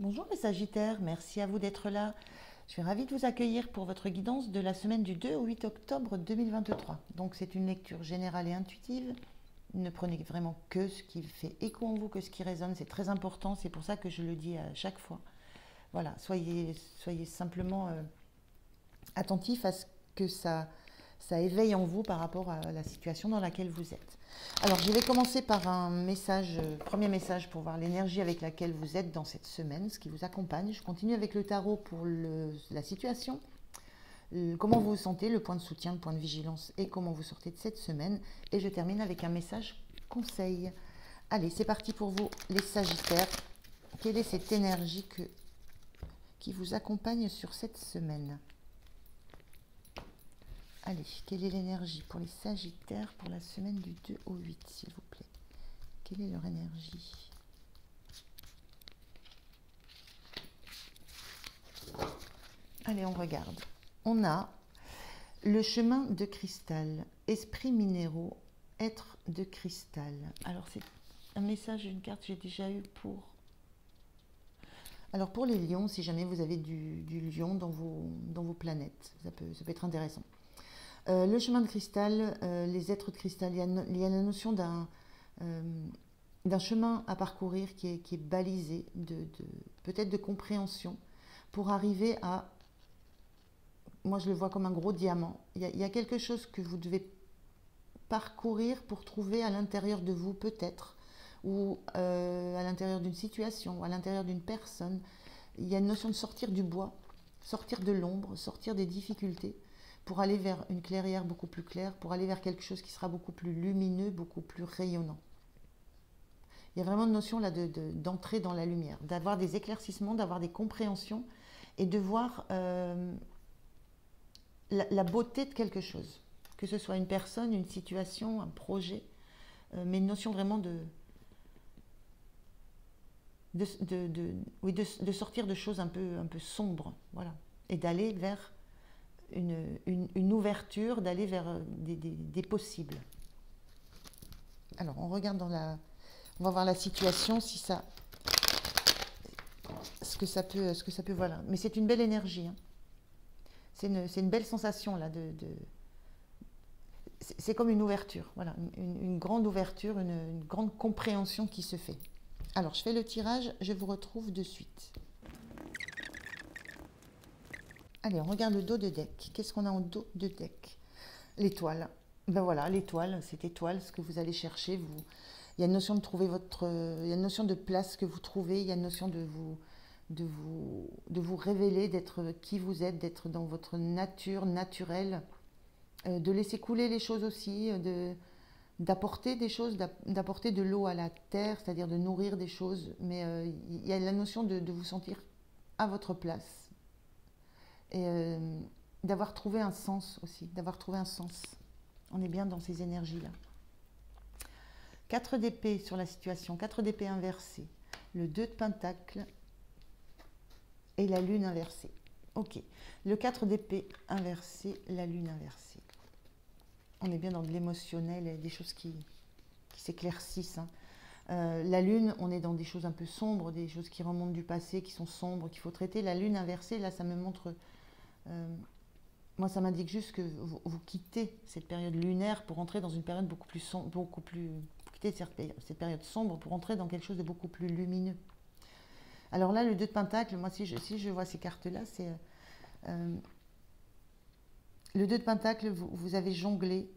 Bonjour les Sagittaires, merci à vous d'être là. Je suis ravie de vous accueillir pour votre guidance de la semaine du 2 au 8 octobre 2023. Donc c'est une lecture générale et intuitive. Ne prenez vraiment que ce qui fait écho en vous, que ce qui résonne. C'est très important, c'est pour ça que je le dis à chaque fois. Voilà, soyez simplement attentifs à ce que ça éveille en vous par rapport à la situation dans laquelle vous êtes. Alors, je vais commencer par un message, premier message pour voir l'énergie avec laquelle vous êtes dans cette semaine, ce qui vous accompagne. Je continue avec le tarot pour la situation, comment vous vous sentez, le point de soutien, le point de vigilance et comment vous sortez de cette semaine. Et je termine avec un message conseil. Allez, c'est parti pour vous, les Sagittaires. Quelle est cette énergie qui vous accompagne sur cette semaine? Allez, quelle est l'énergie pour les Sagittaires pour la semaine du 2 au 8, s'il vous plaît? Quelle est leur énergie? Allez, on regarde. On a le chemin de cristal, esprit minéraux, être de cristal. Alors, c'est un message, une carte que j'ai déjà eu pour... Alors, pour les lions, si jamais vous avez du lion dans vos planètes, ça peut être intéressant. Le chemin de cristal, les êtres de cristal, il y a la notion d'un chemin à parcourir qui est balisé, peut-être de compréhension, pour arriver à, moi je le vois comme un gros diamant, il y a quelque chose que vous devez parcourir pour trouver à l'intérieur de vous peut-être, ou à l'intérieur d'une situation, ou à l'intérieur d'une personne. Il y a une notion de sortir du bois, sortir de l'ombre, sortir des difficultés, pour aller vers une clairière beaucoup plus claire, pour aller vers quelque chose qui sera beaucoup plus lumineux, beaucoup plus rayonnant. Il y a vraiment une notion là d'entrer dans la lumière, d'avoir des éclaircissements, d'avoir des compréhensions et de voir la beauté de quelque chose, que ce soit une personne, une situation, un projet, mais une notion vraiment de sortir de choses un peu sombres, voilà, et d'aller vers une ouverture, d'aller vers des possibles. Alors, on regarde on va voir la situation, si ça, ce que ça peut, voilà. Mais c'est une belle énergie, hein. C'est une belle sensation là. C'est comme une ouverture, voilà, une grande ouverture, une grande compréhension qui se fait. Alors, je fais le tirage, je vous retrouve de suite. Allez, on regarde le dos de deck. Qu'est-ce qu'on a en dos de deck? L'étoile. Ben voilà, l'étoile, cette étoile, ce que vous allez chercher. Il y a une notion de trouver il y a une notion de place que vous trouvez. Il y a une notion de vous révéler, d'être qui vous êtes, d'être dans votre nature naturelle, de laisser couler les choses aussi, d'apporter des choses, d'apporter de l'eau à la terre, c'est-à-dire de nourrir des choses. Mais il y a la notion de vous sentir à votre place. Et d'avoir trouvé un sens aussi, d'avoir trouvé un sens. On est bien dans ces énergies-là. 4 d'épée sur la situation, 4 d'épée inversée, le 2 de pentacle et la lune inversée. Ok, le 4 d'épée inversé, la lune inversée. On est bien dans de l'émotionnel et des choses qui s'éclaircissent, hein. La lune, on est dans des choses un peu sombres, des choses qui remontent du passé, qui sont sombres, qu'il faut traiter. La lune inversée, là, ça me montre... moi, ça m'indique juste que vous quittez cette période lunaire pour entrer dans une période beaucoup plus sombre, quitter cette période sombre pour entrer dans quelque chose de beaucoup plus lumineux. Alors là, le 2 de pentacle, moi, si je vois ces cartes-là, c'est le 2 de pentacle, vous avez jonglé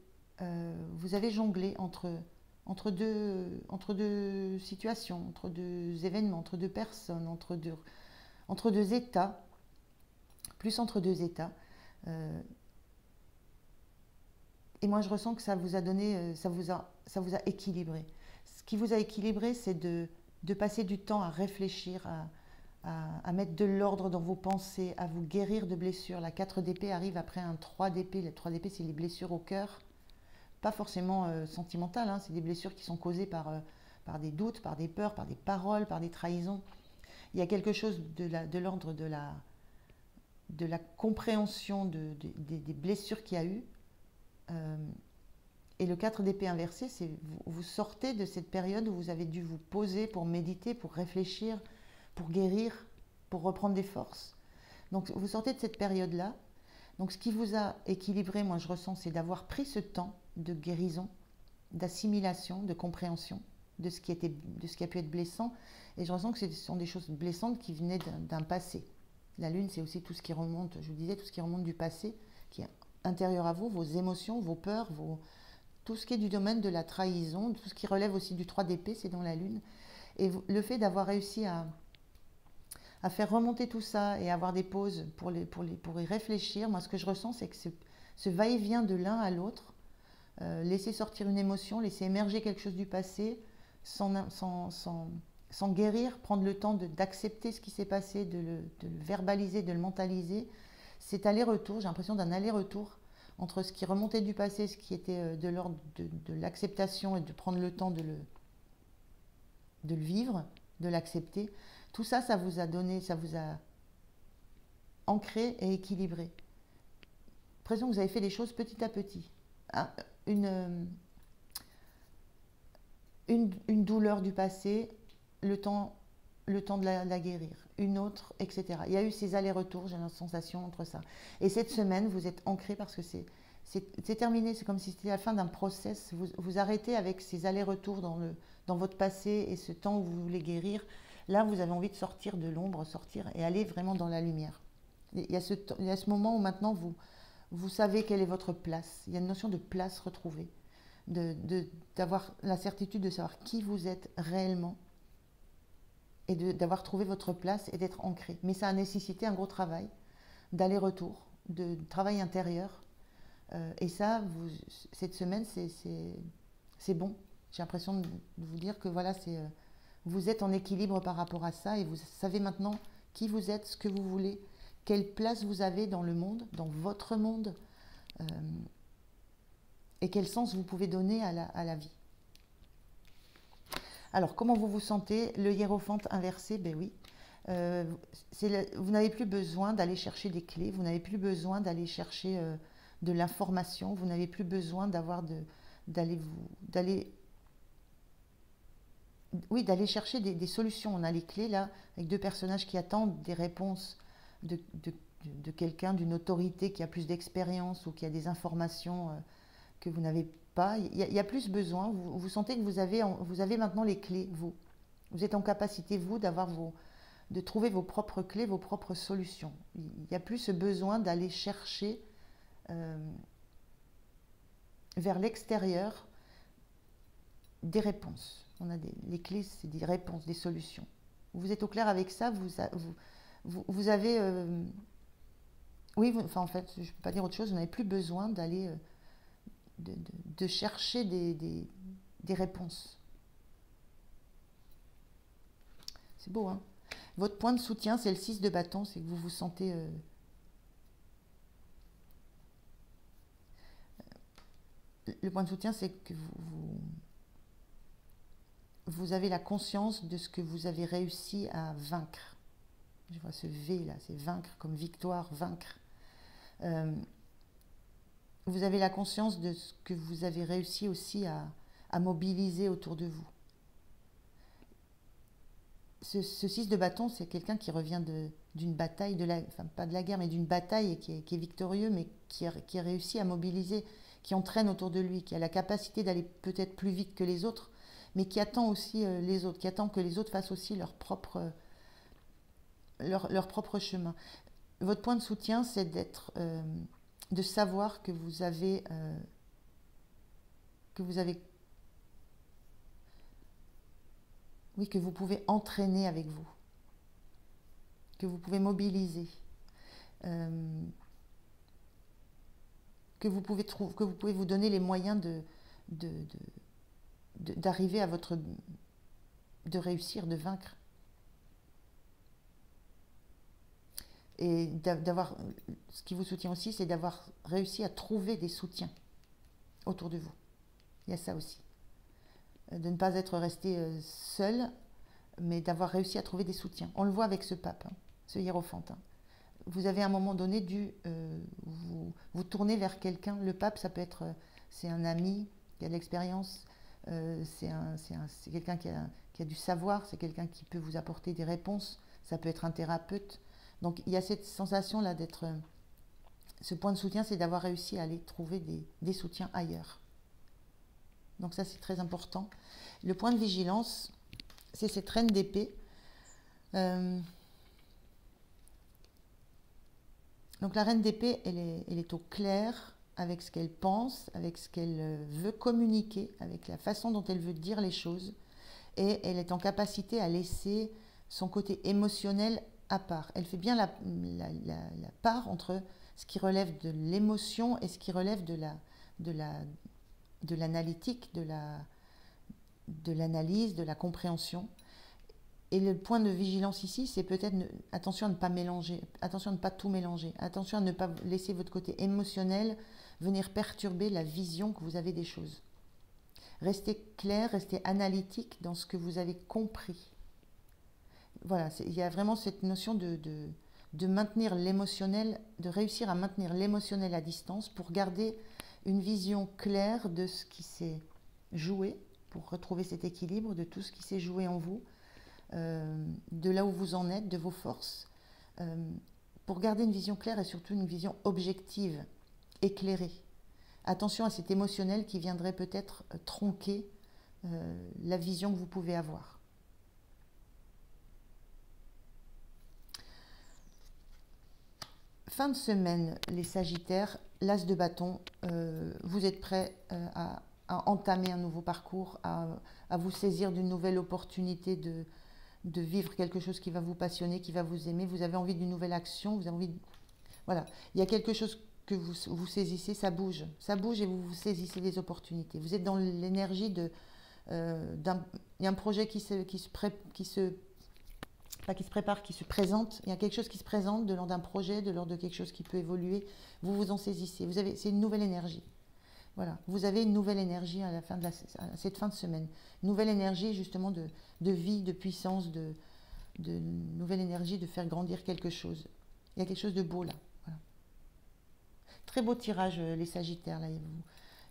entre deux situations, entre deux événements, entre deux personnes, entre deux états, plus entre deux états. Et moi, je ressens que ça vous a donné, ça vous a équilibré. Ce qui vous a équilibré, c'est de passer du temps à réfléchir, à mettre de l'ordre dans vos pensées, à vous guérir de blessures. La 4 d'épée arrive après un 3 d'épée. Le 3 d'épée, c'est les blessures au cœur. Pas forcément sentimentales, hein, c'est des blessures qui sont causées par des doutes, par des peurs, par des paroles, par des trahisons. Il y a quelque chose de l'ordre de la compréhension des blessures qu'il y a eu. Et le 4 d'épée inversé, c'est vous sortez de cette période où vous avez dû vous poser pour méditer, pour réfléchir, pour guérir pour reprendre des forces. Donc vous sortez de cette période-là. Donc ce qui vous a équilibré, moi je ressens, c'est d'avoir pris ce temps de guérison, d'assimilation, de compréhension de ce qui a pu être blessant. Et je ressens que ce sont des choses blessantes qui venaient d'un passé. La lune, c'est aussi tout ce qui remonte, je vous disais, tout ce qui remonte du passé, qui est intérieur à vous, vos émotions, vos peurs, tout ce qui est du domaine de la trahison, tout ce qui relève aussi du 3 d'épée, c'est dans la lune. Et le fait d'avoir réussi à faire remonter tout ça et avoir des pauses pour y réfléchir, moi ce que je ressens, c'est que ce va-et-vient de l'un à l'autre, laisser sortir une émotion, laisser émerger quelque chose du passé, sans guérir, prendre le temps d'accepter ce qui s'est passé, de le verbaliser, de le mentaliser. Cet aller-retour, j'ai l'impression d'un aller-retour entre ce qui remontait du passé, ce qui était de l'ordre de l'acceptation et de prendre le temps de le vivre, de l'accepter. Tout ça, ça vous a donné, ça vous a ancré et équilibré. L'impression que vous avez fait les choses petit à petit. Une douleur du passé, le temps de la guérir, une autre, etc. Il y a eu ces allers-retours, j'ai la sensation entre ça. Et cette semaine, vous êtes ancré parce que c'est terminé, c'est comme si c'était la fin d'un process. Vous arrêtez avec ces allers-retours dans votre passé et ce temps où vous voulez guérir. Là, vous avez envie de sortir de l'ombre, sortir et aller vraiment dans la lumière. Il y a ce moment où maintenant vous savez quelle est votre place. Il y a une notion de place retrouvée, d'avoir la certitude de savoir qui vous êtes réellement et d'avoir trouvé votre place et d'être ancré. Mais ça a nécessité un gros travail, d'aller-retour, de travail intérieur. Et ça, cette semaine, c'est bon. J'ai l'impression de vous dire que voilà, vous êtes en équilibre par rapport à ça et vous savez maintenant qui vous êtes, ce que vous voulez, quelle place vous avez dans le monde, dans votre monde, et quel sens vous pouvez donner à la vie. Alors, comment vous vous sentez? Le hiérophante inversé, ben oui. Vous n'avez plus besoin d'aller chercher des clés, vous n'avez plus besoin d'aller chercher de l'information, vous n'avez plus besoin d'aller chercher des solutions. On a les clés là, avec deux personnages qui attendent des réponses de quelqu'un, d'une autorité qui a plus d'expérience ou qui a des informations que vous n'avez pas. Il y a plus besoin, vous sentez que vous avez maintenant les clés, vous. Vous êtes en capacité, vous, de trouver vos propres clés, vos propres solutions. Il n'y a plus ce besoin d'aller chercher vers l'extérieur des réponses. Les clés, c'est des réponses, des solutions. Vous êtes au clair avec ça, vous avez... en fait, je ne peux pas dire autre chose, vous n'avez plus besoin d'aller... de chercher des réponses. C'est beau, hein? Votre point de soutien, c'est le 6 de bâton, c'est que vous vous sentez... le point de soutien, c'est que vous avez la conscience de ce que vous avez réussi à vaincre. Je vois ce V là, c'est vaincre comme victoire, vaincre. Vous avez la conscience de ce que vous avez réussi aussi à mobiliser autour de vous. Ce 6 de bâton, c'est quelqu'un qui revient d'une bataille, pas de la guerre, mais d'une bataille et qui est victorieux, mais qui a réussi à mobiliser, qui entraîne autour de lui, qui a la capacité d'aller peut-être plus vite que les autres, mais qui attend aussi les autres, qui attend que les autres fassent aussi leur propre chemin. Votre point de soutien, c'est de savoir que vous avez que vous pouvez entraîner avec vous, que vous pouvez mobiliser, que vous pouvez vous donner les moyens d'arriver à de réussir, de vaincre. Et ce qui vous soutient aussi, c'est d'avoir réussi à trouver des soutiens autour de vous. Il y a ça aussi. De ne pas être resté seul, mais d'avoir réussi à trouver des soutiens. On le voit avec ce pape, hein, ce hiérophante. Hein. Vous avez à un moment donné dû vous tourner vers quelqu'un. Le pape, ça peut être, c'est un ami qui a de l'expérience, c'est quelqu'un qui a du savoir, c'est quelqu'un qui peut vous apporter des réponses. Ça peut être un thérapeute. Donc il y a cette sensation-là d'être... Ce point de soutien, c'est d'avoir réussi à aller trouver des soutiens ailleurs. Donc ça, c'est très important. Le point de vigilance, c'est cette reine d'épée. Donc la reine d'épée, elle est au clair avec ce qu'elle pense, avec ce qu'elle veut communiquer, avec la façon dont elle veut dire les choses. Et elle est en capacité à laisser son côté émotionnel à part. Elle fait bien la part entre ce qui relève de l'émotion et ce qui relève de l'analytique, de l'analyse, de la compréhension. Et le point de vigilance ici, c'est peut-être attention à ne pas mélanger, attention à ne pas tout mélanger, attention à ne pas laisser votre côté émotionnel venir perturber la vision que vous avez des choses. Restez clair, restez analytique dans ce que vous avez compris. Voilà, il y a vraiment cette notion de maintenir l'émotionnel, de réussir à maintenir l'émotionnel à distance pour garder une vision claire de ce qui s'est joué, pour retrouver cet équilibre de tout ce qui s'est joué en vous, de là où vous en êtes, de vos forces, pour garder une vision claire et surtout une vision objective, éclairée. Attention à cet émotionnel qui viendrait peut-être tronquer la vision que vous pouvez avoir. Fin de semaine, les Sagittaires, l'As de bâton, vous êtes prêts à entamer un nouveau parcours, à vous saisir d'une nouvelle opportunité de vivre quelque chose qui va vous passionner, qui va vous aimer. Vous avez envie d'une nouvelle action, vous avez envie voilà, il y a quelque chose que vous saisissez, ça bouge et vous saisissez des opportunités. Vous êtes dans l'énergie de... il y a un projet qui se prépare, qui se présente. Il y a quelque chose qui se présente de l'ordre d'un projet, de l'ordre de quelque chose qui peut évoluer. Vous vous en saisissez. C'est une nouvelle énergie. Voilà, vous avez une nouvelle énergie à cette fin de semaine. Une nouvelle énergie justement de vie, de puissance, de nouvelle énergie de faire grandir quelque chose. Il y a quelque chose de beau là. Voilà. Très beau tirage les Sagittaires là.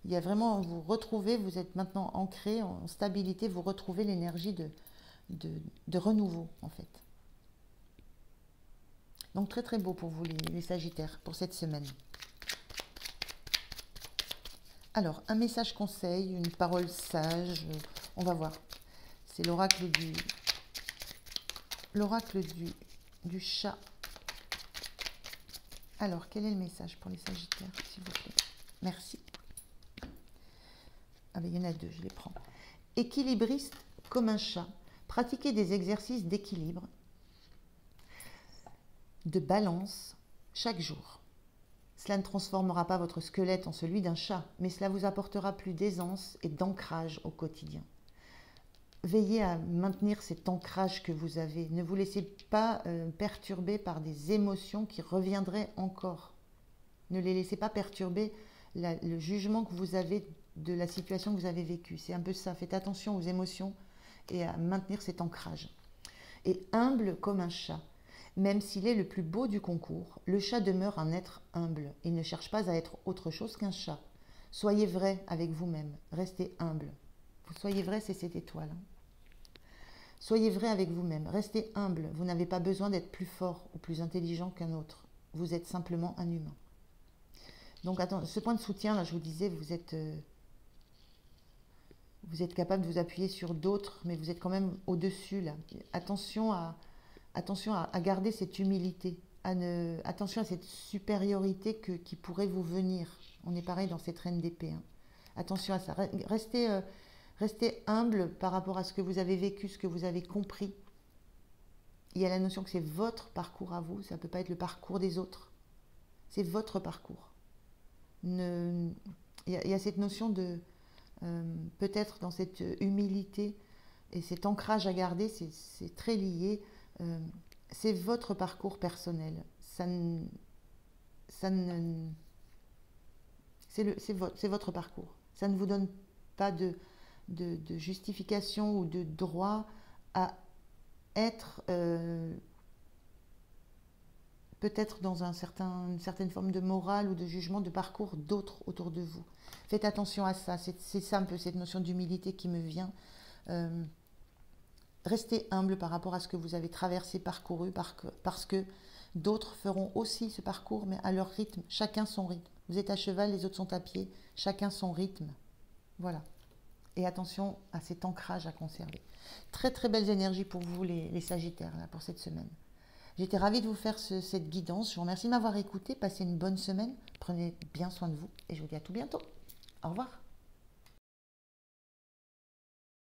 Il y a vraiment, vous retrouvez, vous êtes maintenant ancré en stabilité, vous retrouvez l'énergie de renouveau en fait. Donc très très beau pour vous les Sagittaires pour cette semaine. Alors, un message conseil, une parole sage, on va voir. C'est l'oracle du chat. Alors, quel est le message pour les Sagittaires, s'il vous plaît? Merci. Ah ben, il y en a deux, je les prends. Équilibriste comme un chat. Pratiquez des exercices d'équilibre, de balance, chaque jour. Cela ne transformera pas votre squelette en celui d'un chat, mais cela vous apportera plus d'aisance et d'ancrage au quotidien. Veillez à maintenir cet ancrage que vous avez. Ne vous laissez pas perturber par des émotions qui reviendraient encore. Ne les laissez pas perturber le jugement que vous avez de la situation que vous avez vécue. C'est un peu ça. Faites attention aux émotions et à maintenir cet ancrage. Et humble comme un chat. Même s'il est le plus beau du concours, le chat demeure un être humble. Il ne cherche pas à être autre chose qu'un chat. Soyez vrai avec vous-même. Restez humble. Soyez vrai, c'est cette étoile. Soyez vrai avec vous-même. Restez humble. Vous n'avez pas besoin d'être plus fort ou plus intelligent qu'un autre. Vous êtes simplement un humain. Donc, ce point de soutien, là, je vous disais, vous êtes capable de vous appuyer sur d'autres, mais vous êtes quand même au-dessus, là. Attention à garder cette humilité, attention à cette supériorité qui pourrait vous venir. On est pareil dans cette reine d'épée. Hein. Attention à ça. Restez humble par rapport à ce que vous avez vécu, ce que vous avez compris. Il y a la notion que c'est votre parcours à vous, ça ne peut pas être le parcours des autres. C'est votre parcours. Il y a cette notion de, peut-être dans cette humilité et cet ancrage à garder, c'est très lié. C'est votre parcours personnel. C'est votre parcours. Ça ne vous donne pas de justification ou de droit à être peut-être dans une certaine forme de morale ou de jugement de parcours d'autres autour de vous. Faites attention à ça. C'est ça un peu cette notion d'humilité qui me vient. restez humble par rapport à ce que vous avez traversé, parcouru, parce que d'autres feront aussi ce parcours, mais à leur rythme, chacun son rythme. Vous êtes à cheval, les autres sont à pied, chacun son rythme. Voilà. Et attention à cet ancrage à conserver. Très très belles énergies pour vous les Sagittaires là, pour cette semaine. J'étais ravie de vous faire cette guidance. Je vous remercie de m'avoir écouté. Passez une bonne semaine. Prenez bien soin de vous et je vous dis à tout bientôt. Au revoir.